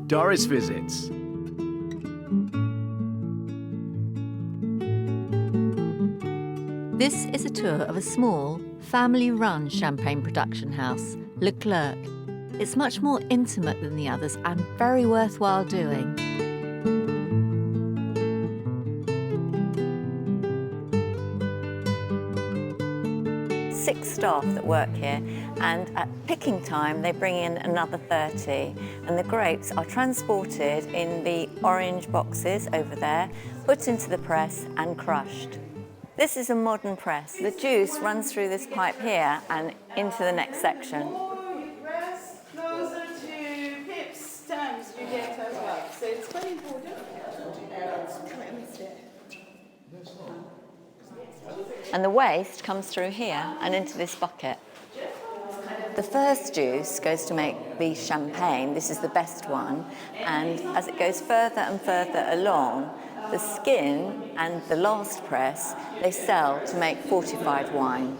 Doris visits. This is a tour of a small, family-run champagne production house, Leclerc. It's much more intimate than the others and very worthwhile doing. Six staff that work here, and at picking time they bring in another 30, and the grapes are transported in the orange boxes over there, put into the press and crushed. This is a modern press. The juice runs through this pipe here and into the next section. Press closer to pips, stems you get as well. So it's quite important. And the waste comes through here and into this bucket. The first juice goes to make the champagne. This is the best one. And as it goes further and further along, the skin and the last press, they sell to make fortified wine.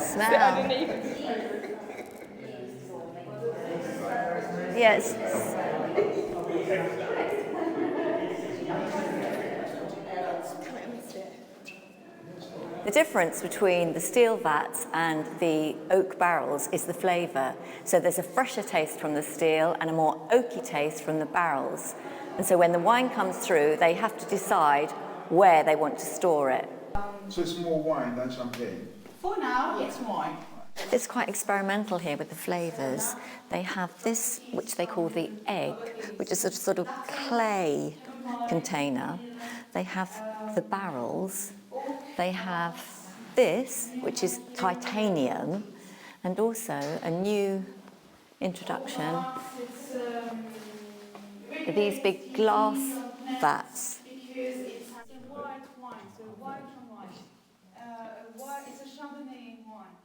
Smell. Yes. The difference between the steel vats and the oak barrels is the flavour. So there's a fresher taste from the steel and a more oaky taste from the barrels. And so when the wine comes through, they have to decide where they want to store it. So it's more wine than champagne? For now, it's wine. It's quite experimental here with the flavours. They have this, which they call the egg, which is a sort of clay container. They have the barrels. They have this, which is titanium, and also a new introduction, these big glass vats. Because it's a white wine, so white wine. It's a Chardonnay wine.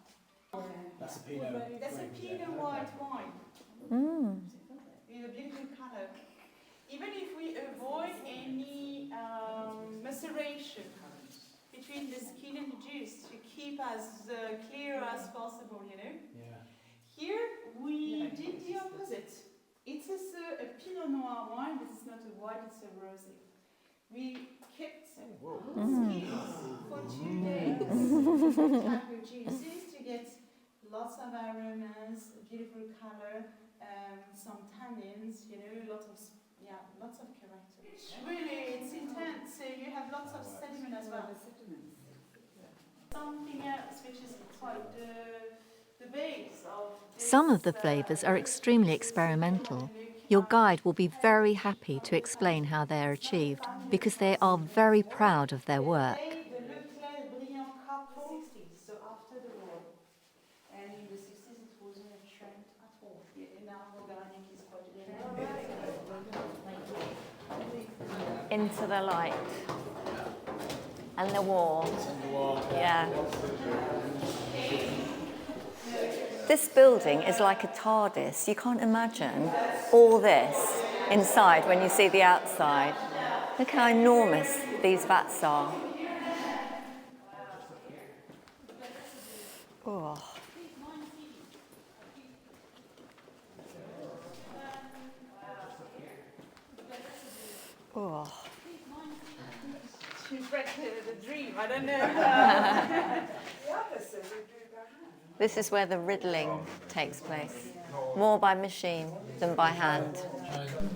That's a Pinot. That's a Pinot white wine. With a beautiful color. Even if we avoid any maceration between the skin and the juice to keep as clear as possible, you know. Yeah. Here we did the opposite. It is a Pinot Noir wine, but it's not a white, it's a rosé. We kept skins for 2 days, type of juices to get lots of aromas, a beautiful color, some tannins, you know, lots of character. Really, it's intense. So you have lots of sediment as well. Something else which is quite the base of. Some of the flavours are extremely experimental. Your guide will be very happy to explain how they are achieved, because they are very proud of their work. The Leclerc Briant cup for 60s, so after the war. And in the 60s it wasn't a trend at all. Now organic is quite a Into the light. And the wall. Yeah. This building is like a TARDIS. You can't imagine all this inside when you see the outside. Look how enormous these vats are. Oh. Oh. She's read the dream, I don't know. This is where the riddling takes place. More by machine than by hand.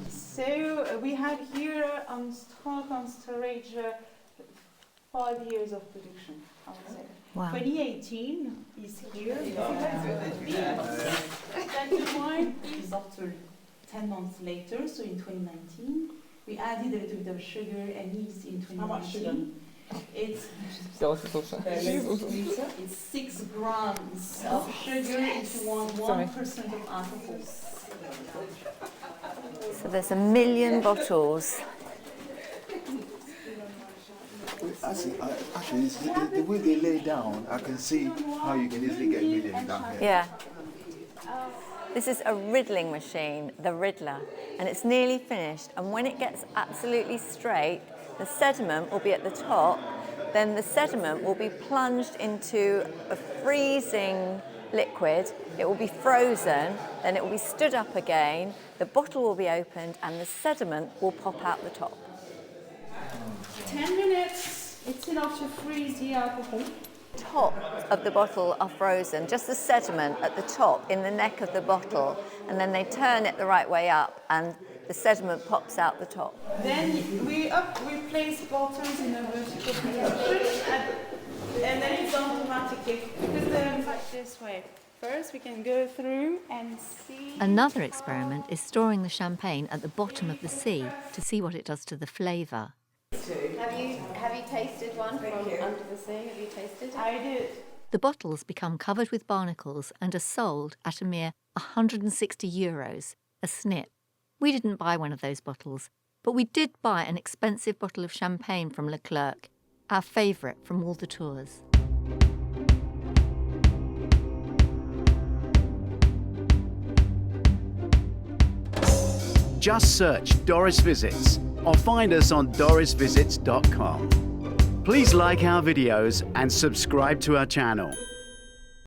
So we have here on stock, on storage, 5 years of production, I would say. Wow. 2018 is here. Then the wine is after 10 months later, so in 2019. We added a little bit of sugar and yeast in 2019. How much sugar? It's 6 grams of sugar if you want 1% of alcohol. So there's 1 million bottles. Actually, the way they lay down, I can see how you can easily get millions down here. Yeah. This is a riddling machine, the Riddler, and it's nearly finished. And when it gets absolutely straight, the sediment will be at the top, then the sediment will be plunged into a freezing liquid. It will be frozen, then it will be stood up again, the bottle will be opened, and the sediment will pop out the top. 10 minutes, it's enough to freeze the alcohol. Top of the bottle are frozen, just the sediment at the top in the neck of the bottle, and then they turn it the right way up and the sediment pops out the top. Then we place bottles in a vertical position and then it's automatically, because then like this way. First we can go through and see. Another experiment is storing the champagne at the bottom of the sea to see what it does to the flavour. Have you tasted one from under the sea? Have you tasted it? I did. The bottles become covered with barnacles and are sold at a mere €160 a snip. We didn't buy one of those bottles, but we did buy an expensive bottle of champagne from Leclerc, our favourite from all the tours. Just search Doris Visits or find us on dorisvisits.com. Please like our videos and subscribe to our channel.